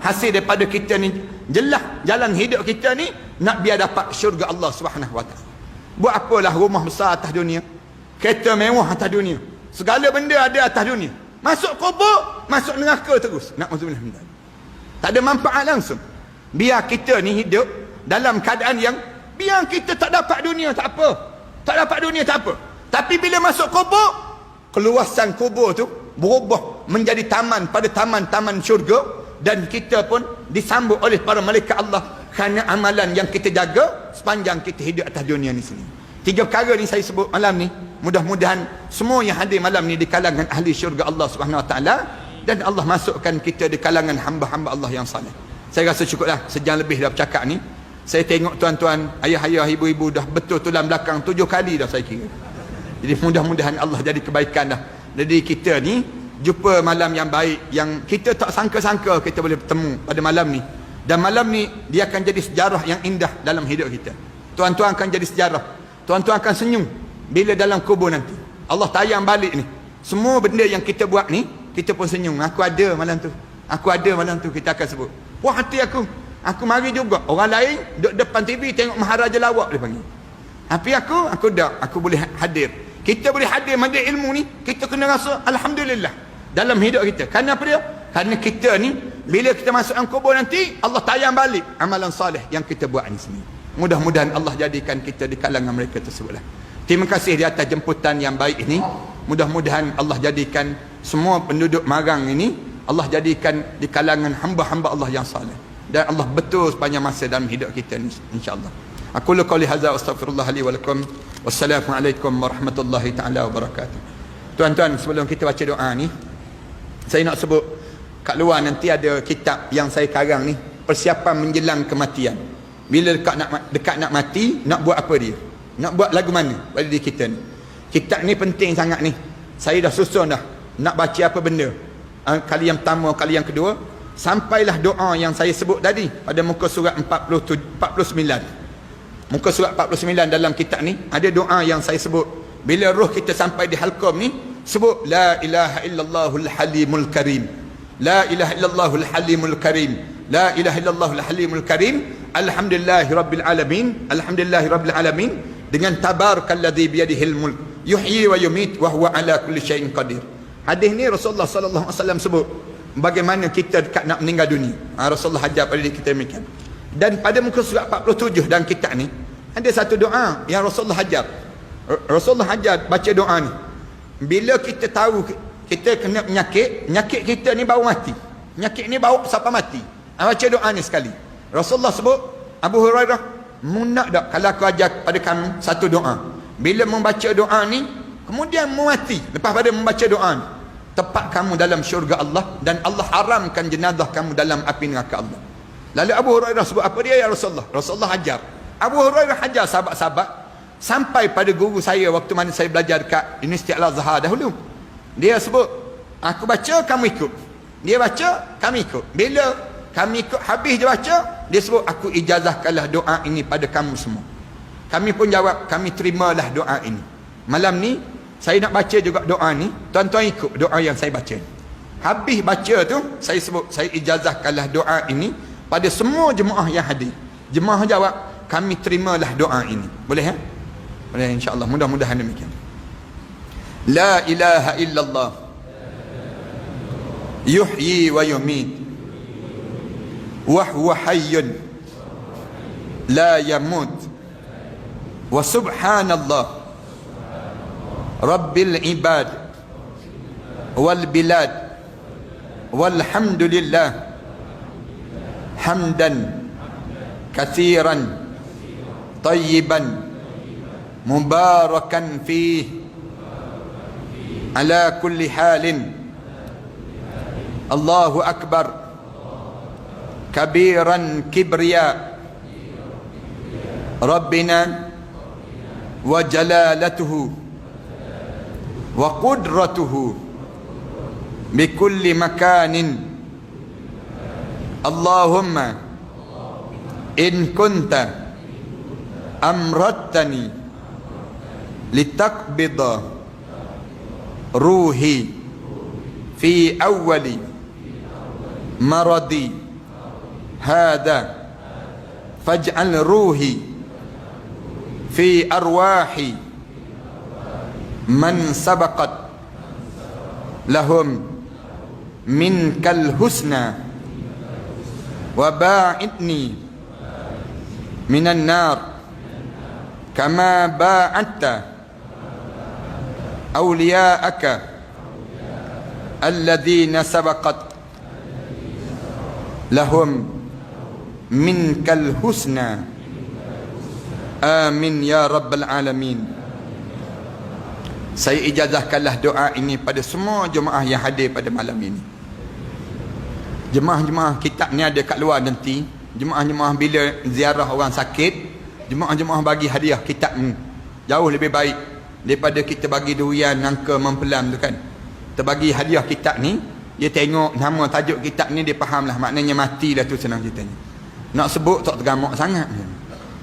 hasil daripada kita ni jelas jalan hidup kita ni nak biar dapat syurga Allah Subhanahu wa taala. Buat apalah rumah besar atas dunia, kereta mewah atas dunia, segala benda ada atas dunia, masuk kubur, masuk neraka terus. Na'udzubillah min dzalik. Tak ada manfaat langsung. Biar kita ni hidup dalam keadaan yang biar kita tak dapat dunia tak apa, tak dapat dunia tak apa, tapi bila masuk kubur, keluasan kubur tu berubah menjadi taman pada taman-taman syurga, dan kita pun disambut oleh para malaikat Allah kerana amalan yang kita jaga sepanjang kita hidup atas dunia ni sini. 3 perkara ni saya sebut malam ni, mudah-mudahan semua yang hadir malam ni di kalangan ahli syurga Allah Subhanahu wa taala, dan Allah masukkan kita di kalangan hamba-hamba Allah yang saleh. Saya rasa cukuplah, sejam lebih dah bercakap ni. Saya tengok tuan-tuan, ayah-ayah, ibu-ibu dah betul tulang belakang 7 kali dah saya kira. Jadi mudah-mudahan Allah jadi kebaikan dah. Jadi kita ni jumpa malam yang baik, yang kita tak sangka-sangka kita boleh bertemu pada malam ni. Dan malam ni dia akan jadi sejarah yang indah dalam hidup kita. Tuan-tuan akan jadi sejarah. Tuan-tuan akan senyum bila dalam kubur nanti Allah tayang balik ni, semua benda yang kita buat ni, kita pun senyum. Aku ada malam tu, aku ada malam tu, kita akan sebut. Wah, hati aku mari juga. Orang lain duduk depan TV tengok Maharaja Lawak dia panggil, tapi aku boleh hadir. Kita boleh hadir majlis ilmu ni, kita kena rasa alhamdulillah dalam hidup kita. Kerana apa dia? Kerana kita ni bila kita masuk dalam kubur nanti, Allah tayang balik amalan soleh yang kita buat ni sendiri. Mudah-mudahan Allah jadikan kita di kalangan mereka tersebutlah. Terima kasih di atas jemputan yang baik ini. Mudah-mudahan Allah jadikan semua penduduk Marang ini, Allah jadikan di kalangan hamba-hamba Allah yang saleh, dan Allah betul sepanjang masa dalam hidup kita ni, insya-Allah. Aku lu qauli hadza astaghfirullah li wa lakum. Wassalamualaikum warahmatullahi taala wabarakatuh. Tuan-tuan, sebelum kita baca doa ni, saya nak sebut kat luar nanti ada kitab yang saya karang ni, persiapan menjelang kematian. Bila dekat nak mati, nak buat apa dia? Nak buat lagu mana pada diri kita ni? Kitab ni penting sangat ni. Saya dah susun dah nak baca apa benda. Kali yang pertama, kali yang kedua, sampailah doa yang saya sebut tadi pada muka surat 49. Muka surat 49 dalam kitab ni ada doa yang saya sebut. Bila roh kita sampai di halqum ni, sebut la ilaha illallahul halimul karim, la ilaha illallahul halimul karim, la ilaha illallahul halimul karim, alhamdulillahi rabbil alamin, alhamdulillahi rabbil alamin, dengan tabarakalladzi biyadihil mulk yuhyi wa yumit wa huwa ala kulli syai'in qadir. Hadis ni Rasulullah sallallahu alaihi wasallam sebut bagaimana kita dekat nak meninggal dunia. Rasulullah ajar pada diri kita demikian. Dan pada muka surat 47 dalam kitab ni ada satu doa yang Rasulullah ajar. Rasulullah ajar baca doa ni. Bila kita tahu kita kena penyakit kita ni baru mati, penyakit ni baru sampai mati, baca doa ni sekali. Rasulullah sebut, Abu Hurairah, munak tak kalau aku ajar pada kamu satu doa, bila membaca doa ni kemudian mati, lepas pada membaca doa ni, tepat kamu dalam syurga Allah, dan Allah haramkan jenazah kamu dalam api neraka Allah. Lalu Abu Hurairah sebut apa dia, ya Rasulullah? Rasulullah ajar. Abu Hurairah ajar sahabat-sahabat sampai pada guru saya waktu mana saya belajar dekat Universiti Al-Azhar dahulu. Dia sebut, aku baca kamu ikut, dia baca kami ikut. Bila kami ikut habis dia baca, dia sebut, aku ijazahkanlah doa ini pada kamu semua. Kami pun jawab, kami terimalah doa ini. Malam ni saya nak baca juga doa ni, tuan-tuan ikut doa yang saya baca. Habis baca tu saya sebut, saya ijazahkanlah doa ini pada semua jemaah yang hadir. Jemaah jawab, kami terimalah doa ini. Boleh ya? Boleh, insya-Allah. Mudah-mudahan demikian. La ilaha illallah yuhyi wa yumit wa huwa hayyun la yamut wa subhanallah rabbil ibad wal bilad walhamdulillah hamdan kathiran tayyiban mubarakan fih ala kulli halin. Allahu akbar kabiran kibriya rabbina wa jalalatuhu wa qudratuhu bikulli makanin. Allahumma in kunta amrattani litaqbida ruhi fi awwali maradi hada faj'al ruhi fi arwahi man sabaqat lahum minkal husna wa ba'idni minan nar kama ba'adta awliya'aka alladhina sabaqat lahum minkal husna. Amin ya rabbal alamin. Saya ijazahkanlah doa ini pada semua jemaah yang hadir pada malam ini. Jemaah-jemaah kitab ni ada kat luar nanti. Jemaah-jemaah bila ziarah orang sakit, jemaah-jemaah bagi hadiah kitab ni. Jauh lebih baik daripada kita bagi durian nangka mempelam tu kan. Kita bagi hadiah kitab ni, dia tengok nama tajuk kitab ni, dia faham lah maknanya mati dah tu, senang ceritanya. Nak sebut tak tergamak sangat.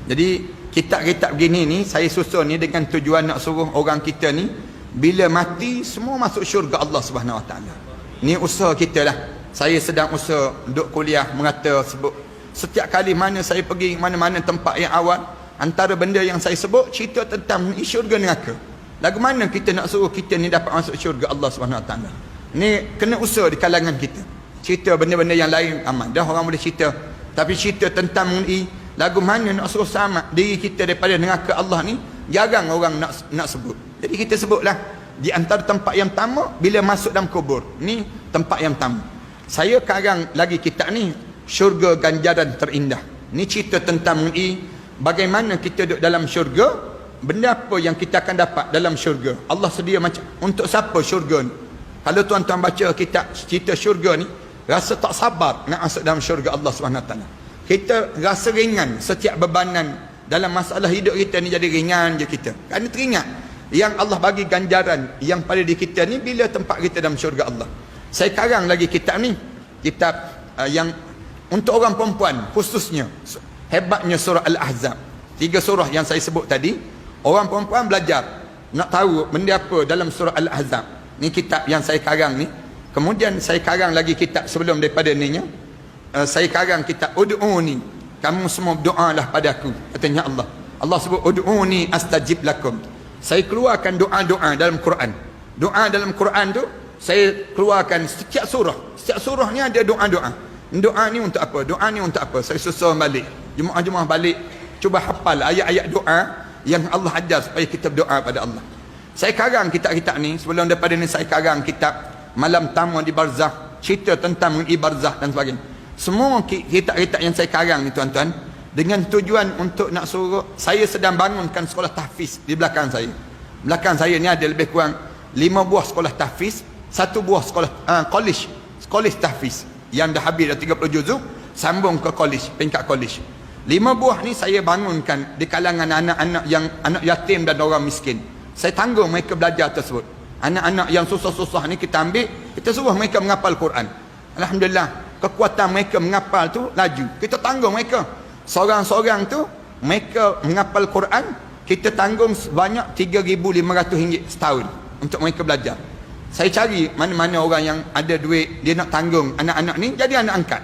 Jadi kitab-kitab begini ni saya susun ni dengan tujuan nak suruh orang kita ni bila mati semua masuk syurga Allah Subhanahu Wa Taala. Ni usaha kita lah. Saya sedang usaha duduk kuliah merata sebut. Setiap kali mana saya pergi mana-mana tempat yang awal, antara benda yang saya sebut cerita tentang syurga neraka. Lagu mana kita nak suruh kita ni dapat masuk syurga Allah Subhanahu Wa Taala? Ni kena usaha di kalangan kita. Cerita benda-benda yang lain aman dah orang boleh cerita. Tapi cerita tentang mengenai lagu mana nak suruh selamat diri kita daripada neraka Allah ni jarang orang nak sebut. Jadi kita sebutlah di antara tempat yang pertama bila masuk dalam kubur. Ni tempat yang pertama. Saya karang lagi kitab ni syurga ganjaran terindah. Ni cerita tentang mengenai bagaimana kita duduk dalam syurga, benda apa yang kita akan dapat dalam syurga. Allah sedia macam untuk siapa syurga ni. Kalau tuan-tuan baca kitab cerita syurga ni, rasa tak sabar nak masuk dalam syurga Allah SWT. Kita rasa ringan setiap bebanan dalam masalah hidup kita ni, jadi ringan je kita. Kerana teringat yang Allah bagi ganjaran yang pada di kita ni bila tempat kita dalam syurga Allah. Saya karang lagi kitab ni, kitab yang untuk orang perempuan khususnya. Hebatnya surah Al-Ahzab. 3 surah yang saya sebut tadi, orang perempuan belajar nak tahu benda apa dalam surah Al-Ahzab. Ni kitab yang saya karang ni. Kemudian saya karang lagi kitab sebelum daripada ni nya. Saya karang kitab Ud'uni, kamu semua berdoalah padaku, katanya Allah. Allah sebut Ud'uni astajib lakum. Saya keluarkan doa-doa dalam Quran. Doa dalam Quran tu saya keluarkan setiap surah. Setiap surah ni ada doa-doa. Doa ni untuk apa? Doa ni untuk apa? Saya susun balik. Jemaah-jemaah balik cuba hafal ayat-ayat doa yang Allah ajar supaya kita berdoa pada Allah. Saya karang kitab-kitab ni. Sebelum daripada ni saya karang kitab Malam Tamu di Barzakh, cerita tentang mengenai barzakh dan sebagainya. Semua kitab-kitab yang saya karang ni tuan-tuan, dengan tujuan untuk nak suruh, saya sedang bangunkan sekolah tahfiz di belakang saya. Belakang saya ni ada lebih kurang 5 buah sekolah tahfiz, 1 buah sekolah college tahfiz yang dah habis dah 30 juzuk, sambung ke college, peringkat college. 5 buah ni saya bangunkan di kalangan anak-anak yang anak yatim dan orang miskin. Saya tanggung mereka belajar tersebut. Anak-anak yang susah-susah ni kita ambil, kita suruh mereka menghafal Quran. Alhamdulillah, kekuatan mereka menghafal tu laju. Kita tanggung mereka. Seorang-seorang tu mereka menghafal Quran, kita tanggung sebanyak RM3,500 setahun untuk mereka belajar. Saya cari mana-mana orang yang ada duit, dia nak tanggung anak-anak ni jadi anak angkat.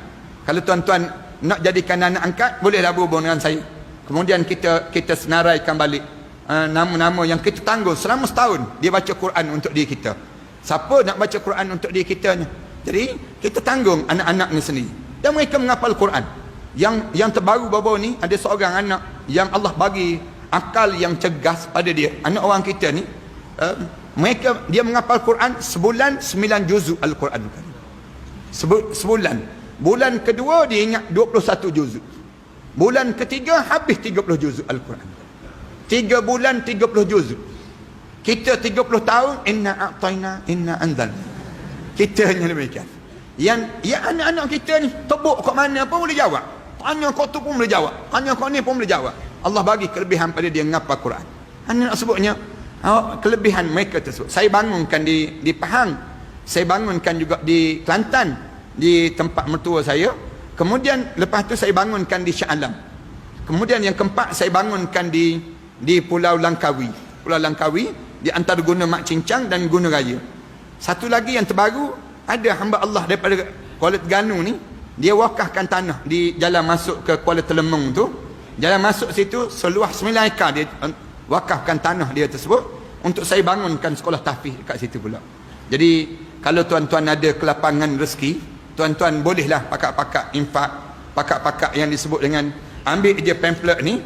Kalau tuan-tuan nak jadikan anak angkat, bolehlah berhubung dengan saya. Kemudian kita senaraikan balik nama-nama yang kita tanggung selama setahun dia baca Quran untuk diri kita. Siapa nak baca Quran untuk diri kita ni? Jadi kita tanggung anak-anak ni sendiri dan mereka menghafal Quran. Yang terbaru baru ni ada seorang anak yang Allah bagi akal yang cergas pada dia. Anak orang kita ni dia menghafal Quran sebulan 9 juzuk Al-Quran. Sebulan. Bulan kedua dia ingat 21 juzuk. Bulan ketiga habis 30 juzuk Al-Quran. 3 bulan 30 juzuk. Kita 30 tahun inna a'tayna inna anzalna. Kita hanya demikian. Yang anak-anak kita ni tebuk kat mana pun boleh jawab. Tanya kau tu pun boleh jawab. Tanya kau ni pun boleh jawab. Allah bagi kelebihan pada dia menghafal Quran. Anda nak sebutnya kelebihan mereka tersebut. Saya bangunkan di Pahang. Saya bangunkan juga di Kelantan, di tempat mertua saya. Kemudian lepas tu saya bangunkan di Shah Alam. Kemudian yang keempat saya bangunkan di Pulau Langkawi. Pulau Langkawi di antara Gunung Mak Cincang dan Gunung Raya. Satu lagi yang terbaru, ada hamba Allah daripada Kuala Terengganu ni, Dia wakafkan tanah di jalan masuk ke Kuala Telemung tu. Jalan masuk situ seluas 9 ekar dia wakafkan tanah dia tersebut untuk saya bangunkan sekolah tahfiz dekat situ pula. Jadi kalau tuan-tuan ada kelapangan rezeki, tuan-tuan bolehlah pakak-pakak infak, pakak-pakak yang disebut dengan ambil je pamphlet ni,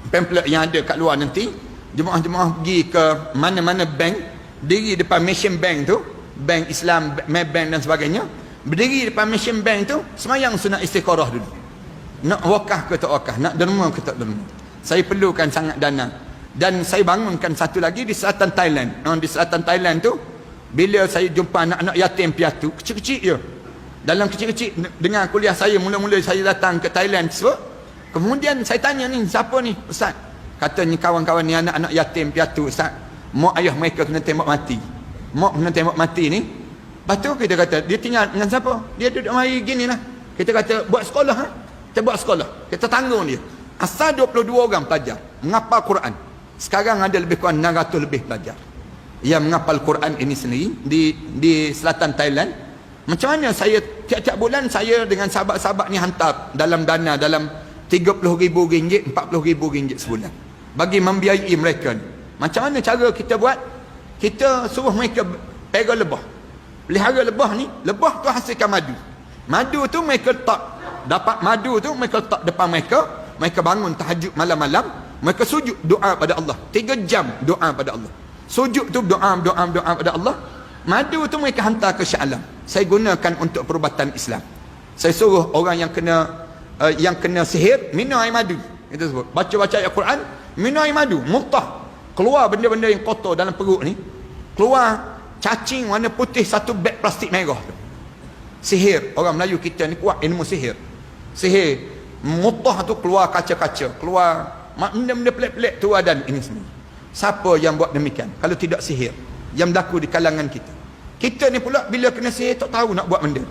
pamphlet yang ada kat luar nanti, jemaah-jemaah pergi ke mana-mana bank, berdiri depan Mission Bank tu, Bank Islam, Maybank dan sebagainya, berdiri depan Mission Bank tu, semayang sunat istikharah dulu. Nak wakaf ke tak wakaf, nak derma ke tak derma. Saya perlukan sangat dana. Dan saya bangunkan satu lagi di selatan Thailand. Di selatan Thailand tu, bila saya jumpa anak-anak yatim piatu, kecil-kecil je. Dalam kecil-kecil, dengan kuliah saya, mula-mula saya datang ke Thailand sebab, kemudian saya tanya ni, siapa ni Ustaz? Katanya kawan-kawan ni anak-anak yatim piatu Ustaz. Mak ayah mereka kena tembak mati. Mak kena tembak mati ni. Lepas tu kita kata, dia tinggal dengan siapa? Dia duduk mari gini lah. Kita kata, buat sekolah ha? Kita buat sekolah. Kita tanggung dia. Asal 22 orang pelajar menghafal Quran. Sekarang ada lebih kurang 600 lebih pelajar yang menghafal Quran ini sendiri di selatan Thailand. Macam mana saya tiap-tiap bulan saya dengan sahabat-sahabat ni hantar dalam dana dalam RM30,000, RM40,000 sebulan bagi membiayai mereka ni. Macam mana cara kita buat? Kita suruh mereka pega lebah, pelihara lebah ni. Lebah tu hasilkan madu. Madu tu mereka letak, dapat madu tu mereka letak depan mereka. Mereka bangun tahajud malam-malam, mereka sujud doa pada Allah 3 jam, doa pada Allah. Sujud tu doa pada Allah. Madu tu mereka hantar ke Shah Alam. Saya gunakan untuk perubatan Islam. Saya suruh orang yang kena sihir minum air madu. Itu sebut baca-baca ayat Quran, minum air madu, muntah, keluar benda-benda yang kotor dalam perut ni, keluar cacing warna putih satu beg plastik merah tu. Sihir. Orang Melayu kita ni kuat ilmu sihir. Sihir mutah tu keluar kaca-kaca, keluar benda-benda pelik-pelik tu dan ini semua. Siapa yang buat demikian kalau tidak sihir yang berlaku di kalangan kita? Kita ni pula bila kena sihir tak tahu nak buat benda.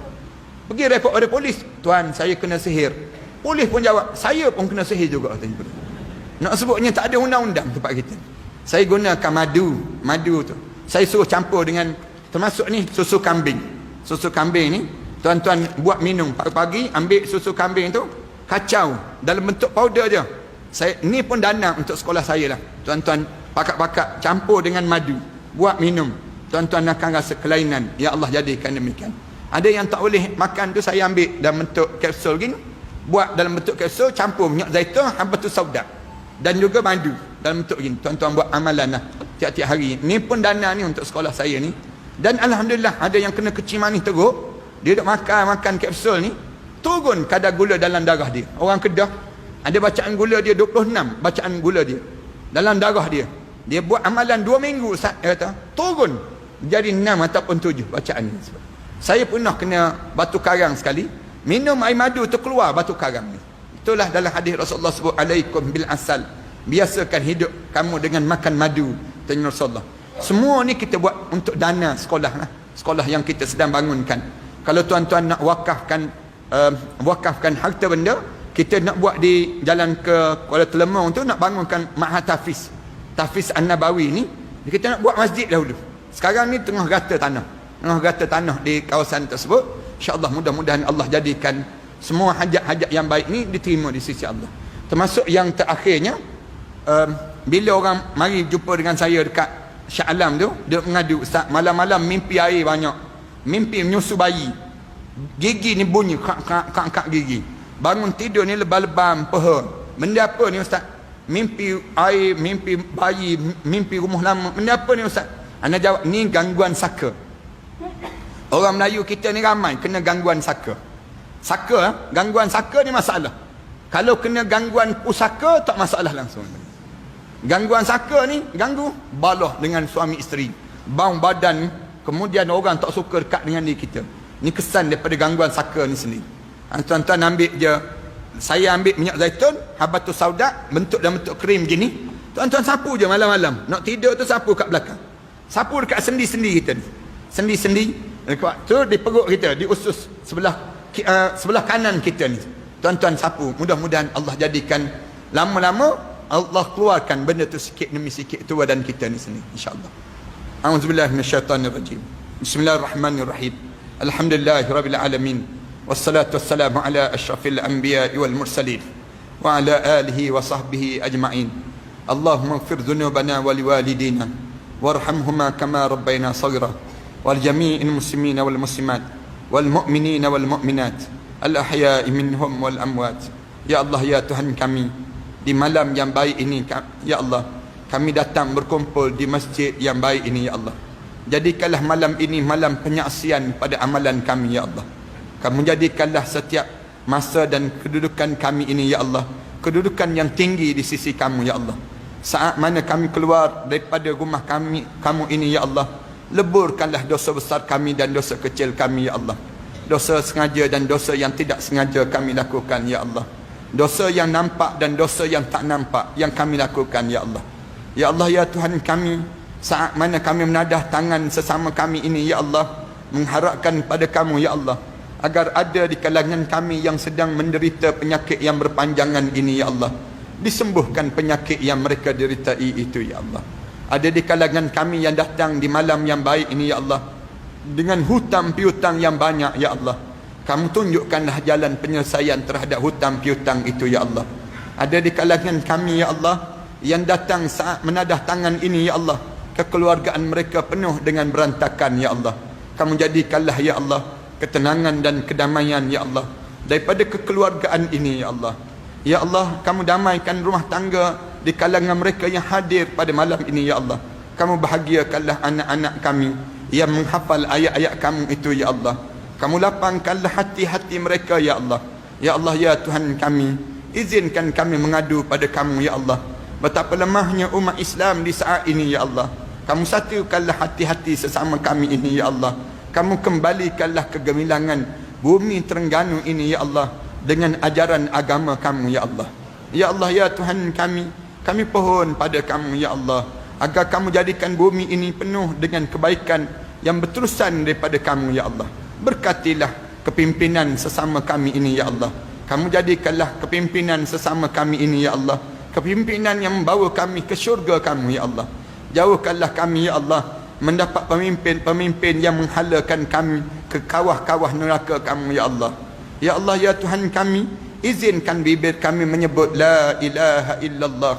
Pergi report pada polis, tuan saya kena sihir. Polis pun jawab, saya pun kena sihir juga. Nak sebutnya tak ada undang-undang tempat kita. Saya gunakan madu tu. Saya suruh campur dengan, termasuk ni susu kambing. Susu kambing ni tuan-tuan buat minum pagi-pagi, ambil susu kambing tu, kacau dalam bentuk powder je. Ni pun dana untuk sekolah saya lah. Tuan-tuan pakak-pakak campur dengan madu, buat minum. Tuan-tuan akan rasa kelainan. Ya Allah jadikan demikian. Ada yang tak boleh makan tu, saya ambil dalam bentuk kapsul gini, buat dalam bentuk kapsul, campur minyak zaitun, habatus sauda dan juga madu dalam bentuk gini. Tuan-tuan buat amalan lah tiap-tiap hari. Ni pun dana ni untuk sekolah saya ni. Dan alhamdulillah ada yang kena kecil manis teruk, dia duk makan kapsul ni, turun kadar gula dalam darah dia. Orang Kedah ada bacaan gula dia 26, bacaan gula dia dalam darah dia. Dia buat amalan 2 minggu Ustaz, dia kata turun jadi 6 ataupun 7 bacaan ni. Saya pernah kena batu karang sekali, minum air madu tu keluar batu karang ni. Itulah dalam hadis Rasulullah sebut, alaikum bil asal, biasakan hidup kamu dengan makan madu. Tanya Rasulullah. Semua ni kita buat untuk dana sekolah lah. Sekolah yang kita sedang bangunkan. Kalau tuan-tuan nak wakafkan harta benda, kita nak buat di jalan ke Kuala Telemung tu, nak bangunkan Ma'had Tahfiz An-Nabawi ni, kita nak buat masjid dahulu. Sekarang ni tengah gata tanah di kawasan tersebut. InsyaAllah mudah-mudahan Allah jadikan semua hajat-hajat yang baik ni diterima di sisi Allah. Termasuk yang terakhirnya, bila orang mari jumpa dengan saya dekat Shah Alam tu, dia mengadu, Ustaz malam-malam mimpi air banyak, mimpi menyusu bayi, gigi ni bunyi kak gigi, bangun tidur ni lebam-lebam peha. Benda apa ni Ustaz? Mimpi air, mimpi bayi, mimpi rumah lama. Benda apa ni Ustaz? Anda jawab, ni gangguan saka. Orang Melayu kita ni ramai kena gangguan saka. Gangguan saka ni masalah. Kalau kena gangguan pusaka tak masalah langsung. Gangguan saka ni ganggu balah dengan suami isteri, bau badan, kemudian orang tak suka dekat dengan diri kita. Ni kesan daripada gangguan saka ni sendiri. Tuan-tuan ambil je, saya ambil minyak zaitun, habatus sauda, dalam bentuk krim gini. Tuan-tuan sapu je malam-malam. Nak tidur tu sapu kat belakang. Sapu dekat sendi-sendi kita ni. Sendi-sendi tu di perut kita, di usus sebelah kanan kita ni. Tuan-tuan sapu. Mudah-mudahan Allah jadikan lama-lama Allah keluarkan benda tu sikit demi sikit tu badan kita ni sendiri, insya-Allah. A'udzubillahi minasyaitanirrajim. Bismillahirrahmanirrahim. Alhamdulillahirabbil alamin. Wassalatu wassalamu ala asyrafil anbiya wal mursalin wa ala alihi wa sahbihi ajma'in. Allahumma ighfir dhunubana wa liwalidina warhamhuma kama rabbayana saghira wal jami'il muslimina wal muslimat wal mu'minina wal mu'minat al ahya'i minhum wal amwat. Ya Allah, ya Tuhan kami, di malam yang baik ini ya Allah, kami datang berkumpul di masjid yang baik ini ya Allah. Jadikanlah malam ini malam penyaksian pada amalan kami ya Allah. Kamu jadikanlah setiap masa dan kedudukan kami ini ya Allah, kedudukan yang tinggi di sisi kamu ya Allah. Saat mana kami keluar daripada rumah kamu ini ya Allah, leburkanlah dosa besar kami dan dosa kecil kami ya Allah. Dosa sengaja dan dosa yang tidak sengaja kami lakukan ya Allah. Dosa yang nampak dan dosa yang tak nampak yang kami lakukan ya Allah. Ya Allah, ya Tuhan kami, saat mana kami menadah tangan sesama kami ini ya Allah, mengharapkan pada kamu ya Allah, agar ada di kalangan kami yang sedang menderita penyakit yang berpanjangan ini ya Allah, disembuhkan penyakit yang mereka deritai itu ya Allah. Ada di kalangan kami yang datang di malam yang baik ini ya Allah, dengan hutang piutang yang banyak ya Allah, kamu tunjukkanlah jalan penyelesaian terhadap hutang piutang itu ya Allah. Ada di kalangan kami ya Allah yang datang saat menadah tangan ini ya Allah, kekeluargaan mereka penuh dengan berantakan ya Allah. Kamu jadikanlah ya Allah ketenangan dan kedamaian ya Allah daripada kekeluargaan ini ya Allah. Ya Allah, kamu damaikan rumah tangga di kalangan mereka yang hadir pada malam ini ya Allah. Kamu bahagiakanlah anak-anak kami yang menghafal ayat-ayat kamu itu ya Allah. Kamu lapangkanlah hati-hati mereka ya Allah. Ya Allah, ya Tuhan kami, izinkan kami mengadu pada kamu ya Allah. Betapa lemahnya umat Islam di saat ini ya Allah. Kamu satukanlah hati-hati sesama kami ini ya Allah. Kamu kembalikanlah kegemilangan bumi Terengganu ini ya Allah dengan ajaran agama kamu ya Allah. Ya Allah, ya Tuhan kami pohon pada kamu ya Allah, agar kamu jadikan bumi ini penuh dengan kebaikan yang berterusan daripada kamu ya Allah. Berkatilah kepimpinan sesama kami ini ya Allah. Kamu jadikanlah kepimpinan sesama kami ini ya Allah, kepimpinan yang membawa kami ke syurga kamu ya Allah. Jauhkanlah kami ya Allah mendapat pemimpin-pemimpin yang menghalakan kami ke kawah-kawah neraka kamu ya Allah. Ya Allah, ya Tuhan kami, izinkan bibir kami menyebut la ilaha illallah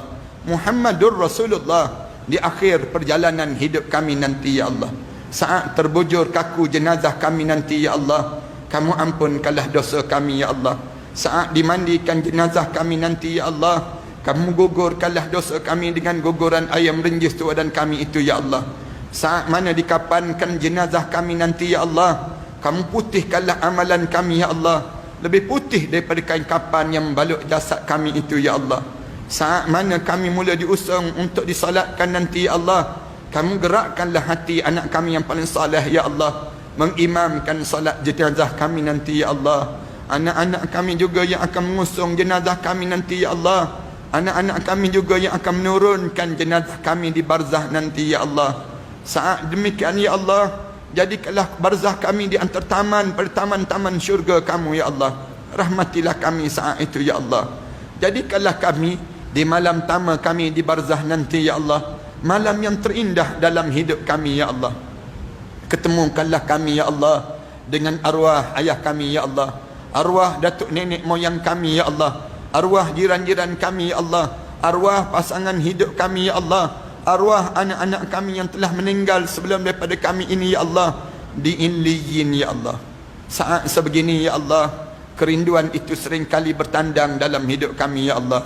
Muhammadur Rasulullah di akhir perjalanan hidup kami nanti ya Allah. Saat terbujur kaku jenazah kami nanti ya Allah, kamu ampunkanlah dosa kami ya Allah. Saat dimandikan jenazah kami nanti ya Allah, kamu gugurkanlah dosa kami dengan guguran ayam renjis tuadan kami itu ya Allah. Saat mana dikapankan jenazah kami nanti ya Allah, kamu putihkanlah amalan kami ya Allah, lebih putih daripada kain kapan yang membalut jasad kami itu ya Allah. Saat mana kami mula diusung untuk disolatkan nanti ya Allah, kamu gerakkanlah hati anak kami yang paling saleh ya Allah, mengimamkan solat jenazah kami nanti ya Allah. Anak-anak kami juga yang akan mengusung jenazah kami nanti ya Allah. Anak-anak kami juga yang akan menurunkan jenazah kami di barzah nanti ya Allah. Saat demikian ya Allah, jadikanlah barzah kami di antara taman pada taman-taman syurga kamu ya Allah. Rahmatilah kami saat itu ya Allah. Jadikanlah kami di malam tama kami di barzah nanti ya Allah, malam yang terindah dalam hidup kami ya Allah. Ketemukanlah kami ya Allah dengan arwah ayah kami ya Allah, arwah datuk nenek moyang kami ya Allah, arwah jiran-jiran kami ya Allah, arwah pasangan hidup kami ya Allah, arwah anak-anak kami yang telah meninggal sebelum daripada kami ini ya Allah, di Illiyin ya Allah. Saat sebegini ya Allah, kerinduan itu seringkali bertandang dalam hidup kami ya Allah.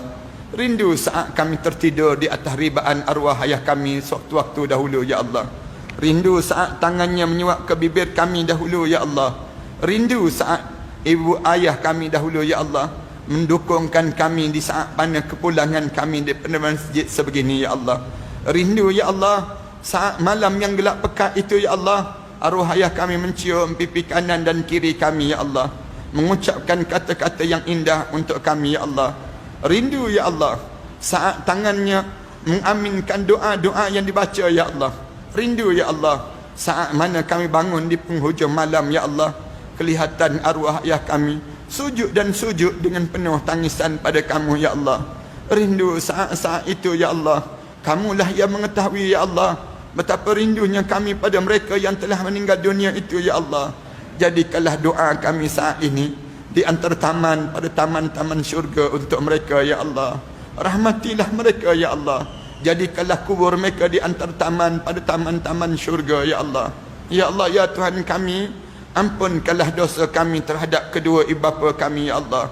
Rindu saat kami tertidur di atas ribaan arwah ayah kami sewaktu-waktu dahulu ya Allah. Rindu saat tangannya menyuap ke bibir kami dahulu ya Allah. Rindu saat ibu ayah kami dahulu ya Allah mendukungkan kami di saat mana kepulangan kami daripada masjid sebegini ya Allah. Rindu ya Allah saat malam yang gelap pekat itu ya Allah, arwah ayah kami mencium pipi kanan dan kiri kami ya Allah, mengucapkan kata-kata yang indah untuk kami ya Allah. Rindu ya Allah saat tangannya mengaminkan doa-doa yang dibaca ya Allah. Rindu ya Allah saat mana kami bangun di penghujung malam ya Allah, kelihatan arwah ayah kami sujud dan sujud dengan penuh tangisan pada kamu ya Allah. Rindu saat-saat itu ya Allah, kamulah yang mengetahui ya Allah betapa rindunya kami pada mereka yang telah meninggal dunia itu ya Allah. jadikanlah doa kami saat ini di antara taman pada taman-taman syurga untuk mereka ya Allah. Rahmatilah mereka ya Allah. Jadikanlah kubur mereka di antara taman pada taman-taman syurga ya Allah. Ya Allah ya Tuhan kami, ampunkanlah dosa kami terhadap kedua ibu bapa kami ya Allah.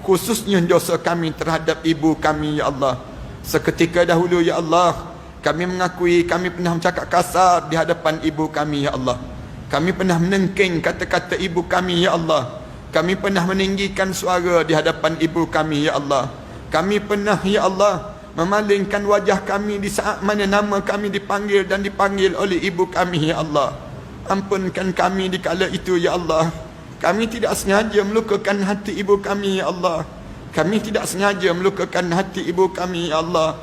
Khususnya dosa kami terhadap ibu kami ya Allah. Seketika dahulu ya Allah, kami mengakui kami pernah bercakap kasar di hadapan ibu kami ya Allah. Kami pernah menengking kata-kata ibu kami ya Allah. Kami pernah meninggikan suara di hadapan ibu kami ya Allah. Kami pernah ya Allah memalingkan wajah kami di saat mana nama kami dipanggil dan dipanggil oleh ibu kami ya Allah. Ampunkan kami di kala itu ya Allah. Kami tidak sengaja melukakan hati ibu kami ya Allah. Kami tidak sengaja melukakan hati ibu kami ya Allah.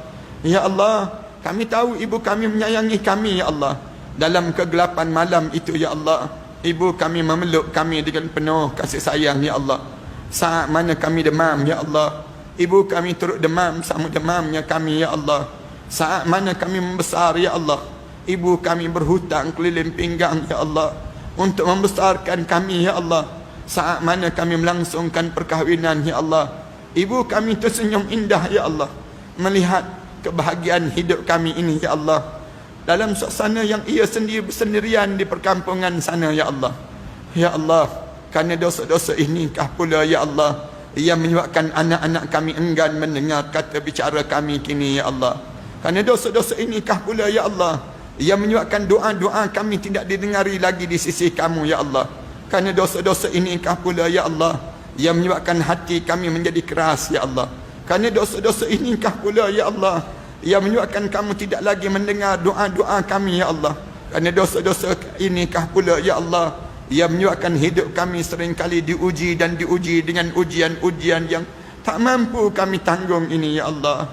Ya Allah, kami tahu ibu kami menyayangi kami ya Allah. Dalam kegelapan malam itu ya Allah, ibu kami memeluk kami dengan penuh kasih sayang ya Allah. Saat mana kami demam ya Allah, ibu kami turut demam sama demamnya kami ya Allah. Saat mana kami membesar ya Allah, ibu kami berhutang keliling pinggang ya Allah untuk membesarkan kami ya Allah. Saat mana kami melangsungkan perkahwinan ya Allah, ibu kami tersenyum indah ya Allah melihat kebahagiaan hidup kami ini ya Allah, dalam suasana yang ia sendiri bersendirian di perkampungan sana ya Allah. Ya Allah, kerana dosa-dosa ini kah pula ya Allah ia menyebabkan anak-anak kami enggan mendengar kata bicara kami kini ya Allah. Kerana dosa-dosa ini kah pula ya Allah ia menyebabkan doa-doa kami tidak didengari lagi di sisi kamu ya Allah. Kerana dosa-dosa ini kah pula ya Allah ia menyebabkan hati kami menjadi keras ya Allah. Kerana dosa-dosa ini kah pula ya Allah ia menyebabkan kamu tidak lagi mendengar doa-doa kami ya Allah. Kerana dosa-dosa ini kah pula ya Allah ia menyebabkan hidup kami seringkali diuji dan diuji dengan ujian-ujian yang tak mampu kami tanggung ini ya Allah.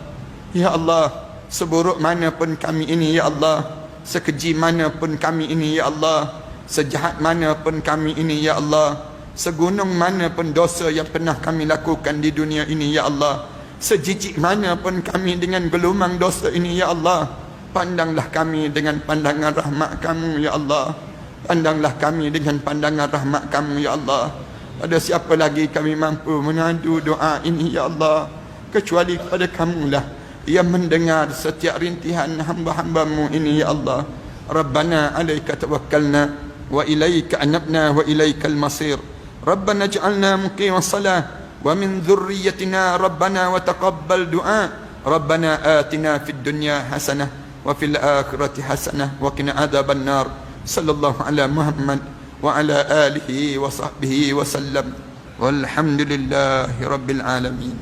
Ya Allah, seburuk mana pun kami ini ya Allah, sekeji mana pun kami ini ya Allah, sejahat mana pun kami ini ya Allah, segunung mana pun dosa yang pernah kami lakukan di dunia ini ya Allah, sejijik mana pun kami dengan gelumang dosa ini ya Allah, pandanglah kami dengan pandangan rahmat kamu ya Allah. Pandanglah kami dengan pandangan rahmat kamu ya Allah. Ada siapa lagi kami mampu mengadu doa ini ya Allah kecuali kepada kamulah yang mendengar setiap rintihan hamba-hambamu ini ya Allah. Rabbana alaika tawakkalna wa ilaika anabna wa ilaikal masir. Rabbana ja'alna muqimas salah wa min dhurriyyatina rabbana wa taqabbal du'a. Rabbana atina fid dunya hasanah wa fil akhirati hasanah wa qina adzaban nar. Sallallahu ala Muhammad wa ala alihi wa sahbihi wa sallam. Walhamdulillahi rabbil alamin.